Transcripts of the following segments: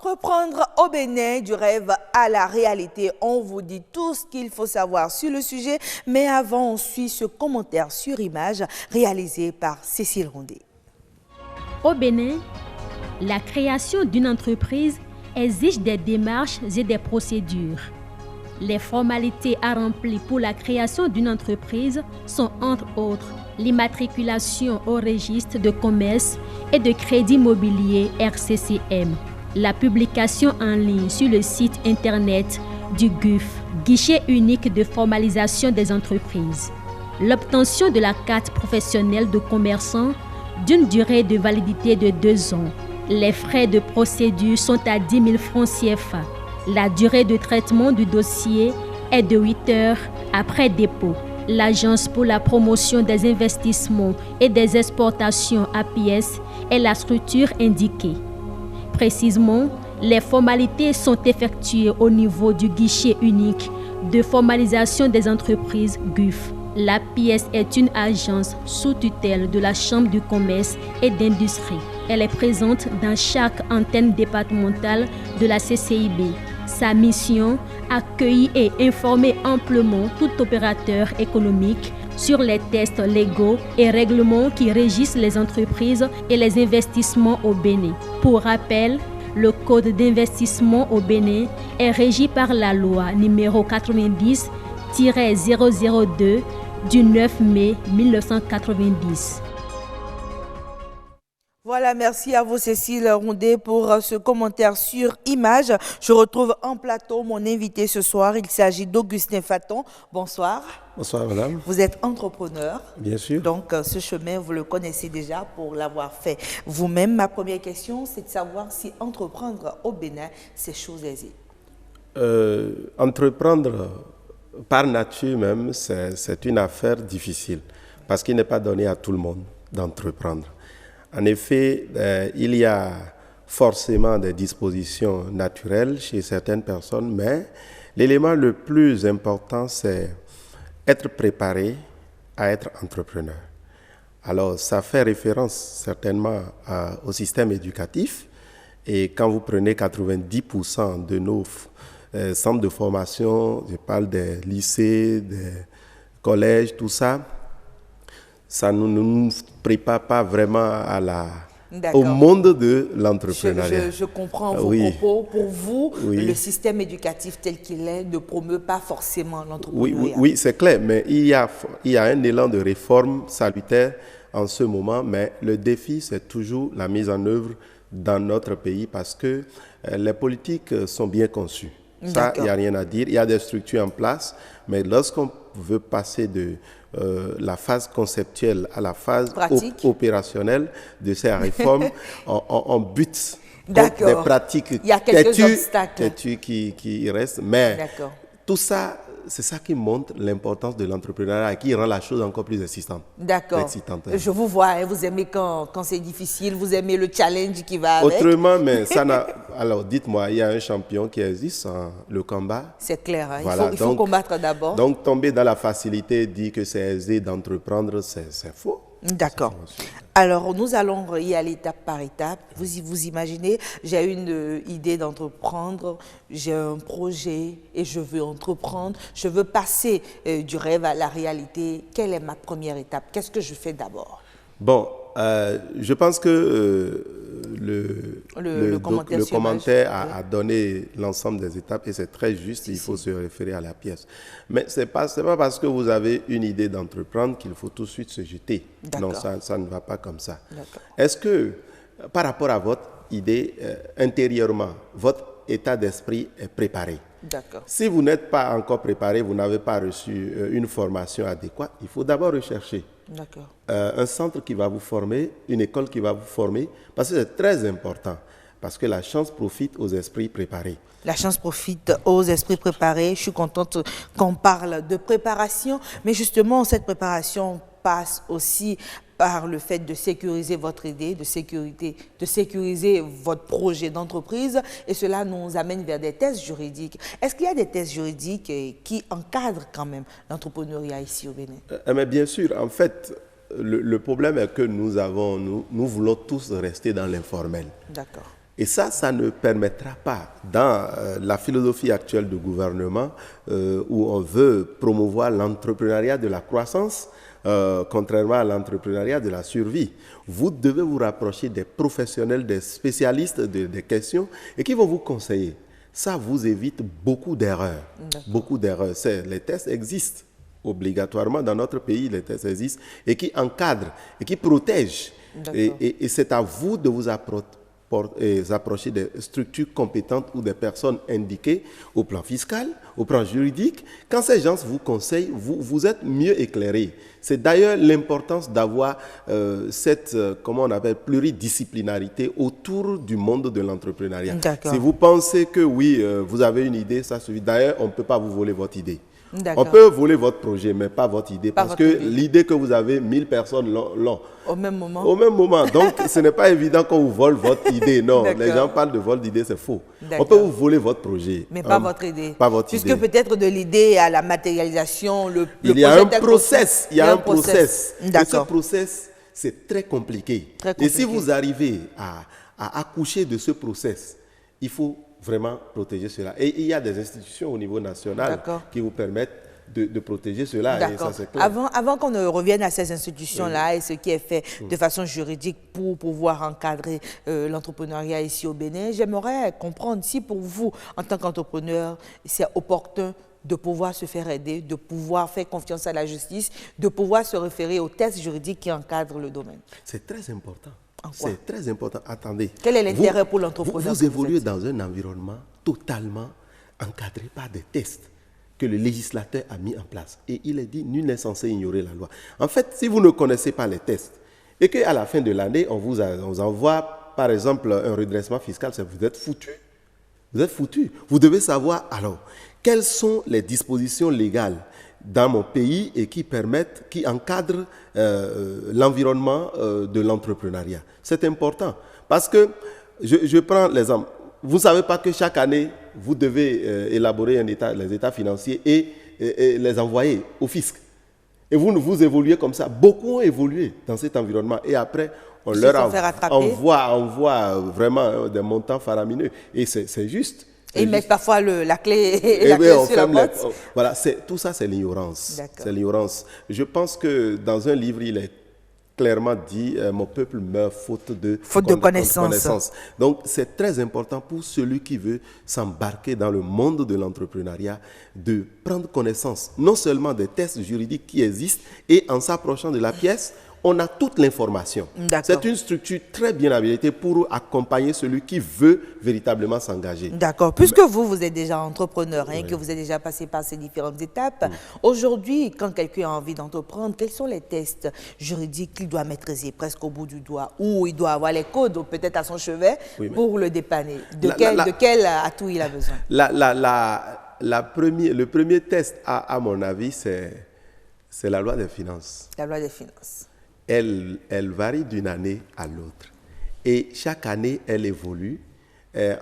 Entreprendre au Bénin, du rêve à la réalité. On vous dit tout ce qu'il faut savoir sur le sujet, mais avant, on suit ce commentaire sur image réalisé par Cécile Rondet. Au Bénin, la création d'une entreprise exige des démarches et des procédures. Les formalités à remplir pour la création d'une entreprise sont entre autres l'immatriculation au registre de commerce et de crédit immobilier RCCM, la publication en ligne sur le site internet du GUF, guichet unique de formalisation des entreprises, l'obtention de la carte professionnelle de commerçant d'une durée de validité de 2 ans. Les frais de procédure sont à 10 000 francs CFA. La durée de traitement du dossier est de 8 heures après dépôt. L'Agence pour la promotion des investissements et des exportations APS est la structure indiquée. Précisément, les formalités sont effectuées au niveau du guichet unique de formalisation des entreprises GUF. L'APS est une agence sous tutelle de la Chambre du commerce et d'industrie. Elle est présente dans chaque antenne départementale de la CCIB. Sa mission, accueillir et informer amplement tout opérateur économique sur les tests légaux et règlements qui régissent les entreprises et les investissements au Bénin. Pour rappel, le Code d'investissement au Bénin est régi par la loi numéro 90-002 du 9 mai 1990. Voilà, merci à vous Cécile Rondet pour ce commentaire sur image. Je retrouve en plateau mon invité ce soir. Il s'agit d'Augustin Faton. Bonsoir. Bonsoir madame. Vous êtes entrepreneur. Bien sûr. Donc ce chemin, vous le connaissez déjà pour l'avoir fait vous-même. Ma première question, c'est de savoir si entreprendre au Bénin, c'est chose aisée. Entreprendre par nature même, c'est une affaire difficile parce qu'il n'est pas donné à tout le monde d'entreprendre. En effet, il y a forcément des dispositions naturelles chez certaines personnes, mais l'élément le plus important, c'est être préparé à être entrepreneur. Alors, ça fait référence certainement au système éducatif. Et quand vous prenez 90% de nos centres de formation, je parle des lycées, des collèges, tout ça, ça ne nous prépare pas vraiment au monde de l'entrepreneuriat. Je comprends vos propos. Pour vous, le système éducatif tel qu'il est ne promeut pas forcément l'entrepreneuriat. Oui, c'est clair, mais il y a un élan de réforme salutaire en ce moment, mais le défi, c'est toujours la mise en œuvre dans notre pays parce que les politiques sont bien conçues. Ça, il n'y a rien à dire. Il y a des structures en place, mais lorsqu'on veut passer de la phase conceptuelle à la phase opérationnelle de ces réformes, on bute des pratiques têtues qui restent. Mais tout ça, c'est ça qui montre l'importance de l'entrepreneuriat et qui rend la chose encore plus excitante. D'accord. Je vous vois, hein, vous aimez quand c'est difficile, vous aimez le challenge qui va avec. Autrement, mais ça n'a... Alors, dites-moi, il y a un champion qui existe, le combat. C'est clair, hein, voilà, il faut combattre d'abord. Donc, tomber dans la facilité, dire que c'est aisé d'entreprendre, c'est faux. D'accord. Alors, nous allons y aller étape par étape. Vous imaginez, j'ai une idée d'entreprendre, j'ai un projet et je veux entreprendre. Je veux passer du rêve à la réalité. Quelle est ma première étape? Qu'est-ce que je fais d'abord? Bon, je pense que le commentaire a donné l'ensemble des étapes et c'est très juste, il faut se référer à la pièce. Mais ce n'est pas parce que vous avez une idée d'entreprendre qu'il faut tout de suite se jeter. Non, ça ne va pas comme ça. Est-ce que, par rapport à votre idée, intérieurement, votre état d'esprit est préparé? Si vous n'êtes pas encore préparé, vous n'avez pas reçu une formation adéquate, il faut d'abord rechercher un centre qui va vous former, une école qui va vous former, parce que c'est très important, parce que la chance profite aux esprits préparés. La chance profite aux esprits préparés. Je suis contente qu'on parle de préparation, mais justement, cette préparation passe aussi par le fait de sécuriser votre idée, de sécuriser votre projet d'entreprise, et cela nous amène vers des tests juridiques. Est-ce qu'il y a des tests juridiques qui encadrent quand même l'entrepreneuriat ici au Bénin? Mais bien sûr, en fait, le problème est que nous voulons tous rester dans l'informel. D'accord. Et ça ne permettra pas, dans la philosophie actuelle du gouvernement, où on veut promouvoir l'entrepreneuriat de la croissance, contrairement à l'entrepreneuriat de la survie. Vous devez vous rapprocher des professionnels, des spécialistes des questions et qui vont vous conseiller. Ça vous évite beaucoup d'erreurs. Beaucoup d'erreurs. Les tests existent obligatoirement dans notre pays, les tests existent et qui encadrent et qui protègent. Et c'est à vous de vous approcher des structures compétentes ou des personnes indiquées au plan fiscal, au plan juridique. Quand ces gens vous conseillent, vous êtes mieux éclairés. C'est d'ailleurs l'importance d'avoir cette, comment on appelle, pluridisciplinarité autour du monde de l'entrepreneuriat. Si vous pensez que oui, vous avez une idée, ça suffit. D'ailleurs, on ne peut pas vous voler votre idée. On peut voler votre projet, mais pas votre idée. Parce que l'idée que vous avez, 1000 personnes l'ont. Au même moment. Au même moment. Donc, ce n'est pas évident qu'on vous vole votre idée. Non, les gens parlent de vol d'idée, c'est faux. On peut vous voler votre projet. Mais pas votre idée. Pas votre idée. Puisque peut-être de l'idée à la matérialisation, il y a un process. Il y a un process. Et ce process, c'est très compliqué. Et si vous arrivez à accoucher de ce process, il faut vraiment protéger cela. Et il y a des institutions au niveau national qui vous permettent de protéger cela. Et ça, c'est clair. Avant qu'on ne revienne à ces institutions-là et ce qui est fait de façon juridique pour pouvoir encadrer l'entrepreneuriat ici au Bénin, j'aimerais comprendre si pour vous, en tant qu'entrepreneur, c'est opportun de pouvoir se faire aider, de pouvoir faire confiance à la justice, de pouvoir se référer aux tests juridiques qui encadrent le domaine. C'est très important. C'est très important. Attendez. Quel est l'intérêt pour l'entrepreneur? Vous évoluez dans un environnement totalement encadré par des tests que le législateur a mis en place. Et il est dit, nul n'est censé ignorer la loi. En fait, si vous ne connaissez pas les tests et qu'à la fin de l'année, on vous envoie, par exemple, un redressement fiscal, vous êtes foutu. Vous êtes foutu. Vous devez savoir, alors, quelles sont les dispositions légales dans mon pays et qui encadrent l'environnement de l'entrepreneuriat. C'est important parce que, je prends l'exemple, vous ne savez pas que chaque année, vous devez élaborer les états financiers et les envoyer au fisc. Et vous évoluez comme ça. Beaucoup ont évolué dans cet environnement et après, on leur envoie vraiment des montants faramineux. Et c'est juste. Et ils mettent parfois la clé sur la porte. Voilà, tout ça, c'est l'ignorance. C'est l'ignorance. Je pense que dans un livre, il est clairement dit « Mon peuple meurt faute de connaissance ». Donc, c'est très important pour celui qui veut s'embarquer dans le monde de l'entrepreneuriat de prendre connaissance non seulement des tests juridiques qui existent et en s'approchant de la pièce, on a toute l'information. C'est une structure très bien habilitée pour accompagner celui qui veut véritablement s'engager. D'accord. Puisque vous êtes déjà entrepreneur, que vous êtes déjà passé par ces différentes étapes, aujourd'hui, quand quelqu'un a envie d'entreprendre, quels sont les tests juridiques qu'il doit maîtriser presque au bout du doigt, ou il doit avoir les codes peut-être à son chevet pour le dépanner? De quel atout il a besoin? Le premier test, à mon avis, c'est la loi des finances. La loi des finances. Elle varie d'une année à l'autre. Et chaque année, elle évolue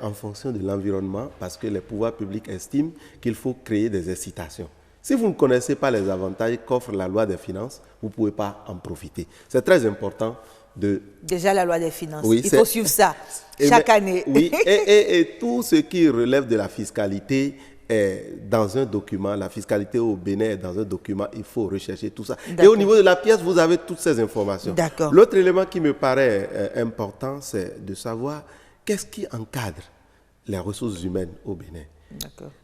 en fonction de l'environnement parce que les pouvoirs publics estiment qu'il faut créer des incitations. Si vous ne connaissez pas les avantages qu'offre la loi des finances, vous ne pouvez pas en profiter. C'est très important de... Déjà la loi des finances, il faut suivre ça chaque année. Oui, et tout ce qui relève de la fiscalité est dans un document, la fiscalité au Bénin est dans un document, il faut rechercher tout ça. Et au niveau de la pièce, vous avez toutes ces informations. L'autre élément qui me paraît important, c'est de savoir qu'est-ce qui encadre les ressources humaines au Bénin.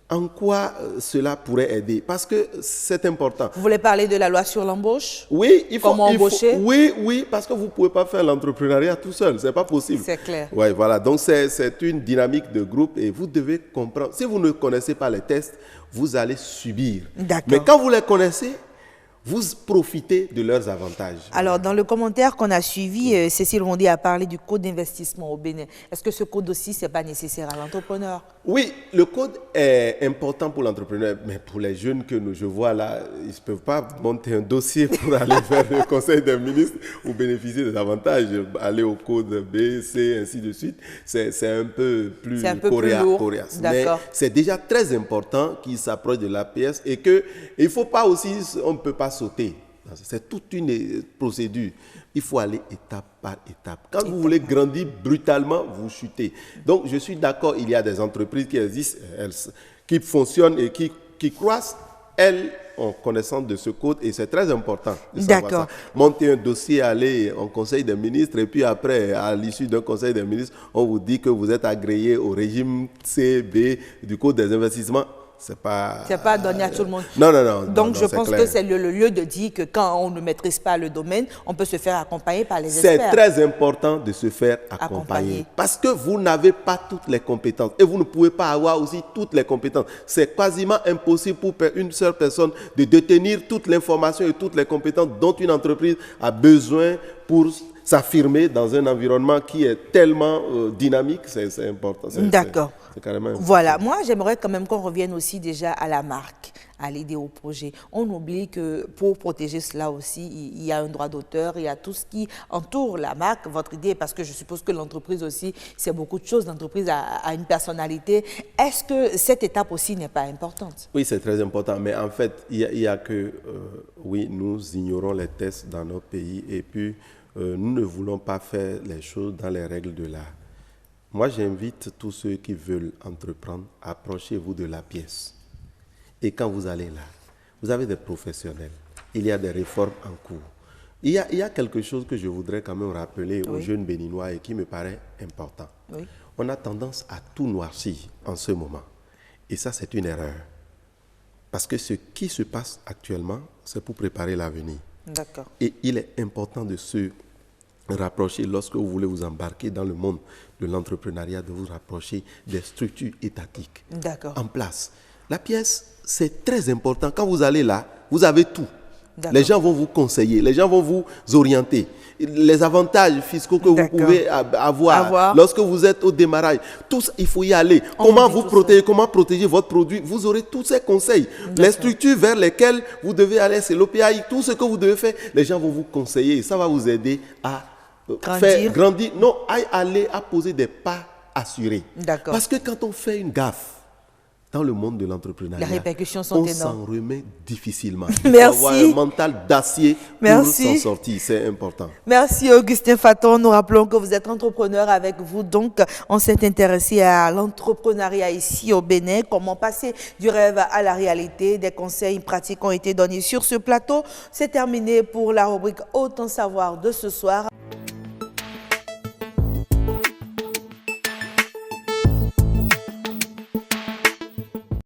En quoi cela pourrait aider? Parce que c'est important. Vous voulez parler de la loi sur l'embauche? Oui, il faut embaucher. Oui, parce que vous ne pouvez pas faire l'entrepreneuriat tout seul, ce n'est pas possible. C'est clair. Oui, voilà. Donc c'est une dynamique de groupe et vous devez comprendre. Si vous ne connaissez pas les tests, vous allez subir. Mais quand vous les connaissez, vous profitez de leurs avantages. Alors, dans le commentaire qu'on a suivi, Cécile Rondet a parlé du code d'investissement au Bénin. Est-ce que ce code aussi, ce n'est pas nécessaire à l'entrepreneur? Oui, le code est important pour l'entrepreneur, mais pour les jeunes que je vois là, ils ne peuvent pas monter un dossier pour aller faire le conseil des ministres ou bénéficier des avantages, aller au code B, C, ainsi de suite. C'est un peu plus coriace. Mais c'est déjà très important qu'ils s'approchent de l'APS et qu'il ne faut pas aussi, on ne peut pas sauter. C'est toute une procédure. Il faut aller étape par étape. Quand vous voulez grandir brutalement, vous chutez. Donc, je suis d'accord, il y a des entreprises qui existent, qui fonctionnent et qui croissent. Elles ont connaissance de ce code et c'est très important de savoir ça. Monter un dossier, aller en conseil des ministres et puis après, à l'issue d'un conseil des ministres, on vous dit que vous êtes agréé au régime C, B du code des investissements. C'est pas donné à tout le monde. Non. Donc, je pense que c'est le lieu de dire que quand on ne maîtrise pas le domaine, on peut se faire accompagner par les experts. C'est très important de se faire accompagner. Parce que vous n'avez pas toutes les compétences et vous ne pouvez pas avoir aussi toutes les compétences. C'est quasiment impossible pour une seule personne de détenir toute l'information et toutes les compétences dont une entreprise a besoin pour s'affirmer dans un environnement qui est tellement dynamique. C'est important. D'accord. C'est carrément important. Voilà, moi j'aimerais quand même qu'on revienne aussi déjà à la marque, à l'idée, au projet. On oublie que pour protéger cela aussi, il y a un droit d'auteur, il y a tout ce qui entoure la marque, votre idée, parce que je suppose que l'entreprise aussi, c'est beaucoup de choses, l'entreprise a une personnalité. Est-ce que cette étape aussi n'est pas importante? Oui, c'est très important, mais en fait, il y a que, oui, nous ignorons les tests dans notre pays et puis nous ne voulons pas faire les choses dans les règles de l'art. Moi, j'invite tous ceux qui veulent entreprendre, approchez-vous de la pièce. Et quand vous allez là, vous avez des professionnels, il y a des réformes en cours. Il y a quelque chose que je voudrais quand même rappeler aux jeunes Béninois et qui me paraît important. Oui. On a tendance à tout noircir en ce moment. Et ça, c'est une erreur. Parce que ce qui se passe actuellement, c'est pour préparer l'avenir. D'accord. Et il est important de se rapprocher, lorsque vous voulez vous embarquer dans le monde de l'entrepreneuriat, de vous rapprocher des structures étatiques en place. La pièce, c'est très important. Quand vous allez là, vous avez tout. Les gens vont vous conseiller, les gens vont vous orienter. Les avantages fiscaux que vous pouvez avoir lorsque vous êtes au démarrage, tout ça, il faut y aller. Comment vous protéger, comment protéger votre produit, vous aurez tous ces conseils. Les structures vers lesquelles vous devez aller, c'est l'OPAI, tout ce que vous devez faire, les gens vont vous conseiller. Ça va vous aider à faire grandir. Non, aller à poser des pas assurés. Parce que quand on fait une gaffe, dans le monde de l'entrepreneuriat, les répercussions sont énormes. On s'en remet difficilement. Il faut avoir un mental d'acier pour s'en sortir, c'est important. Merci Augustin Faton. Nous rappelons que vous êtes entrepreneur avec vous. Donc, on s'est intéressé à l'entrepreneuriat ici au Bénin. Comment passer du rêve à la réalité. Des conseils pratiques ont été donnés sur ce plateau. C'est terminé pour la rubrique Autant savoir de ce soir.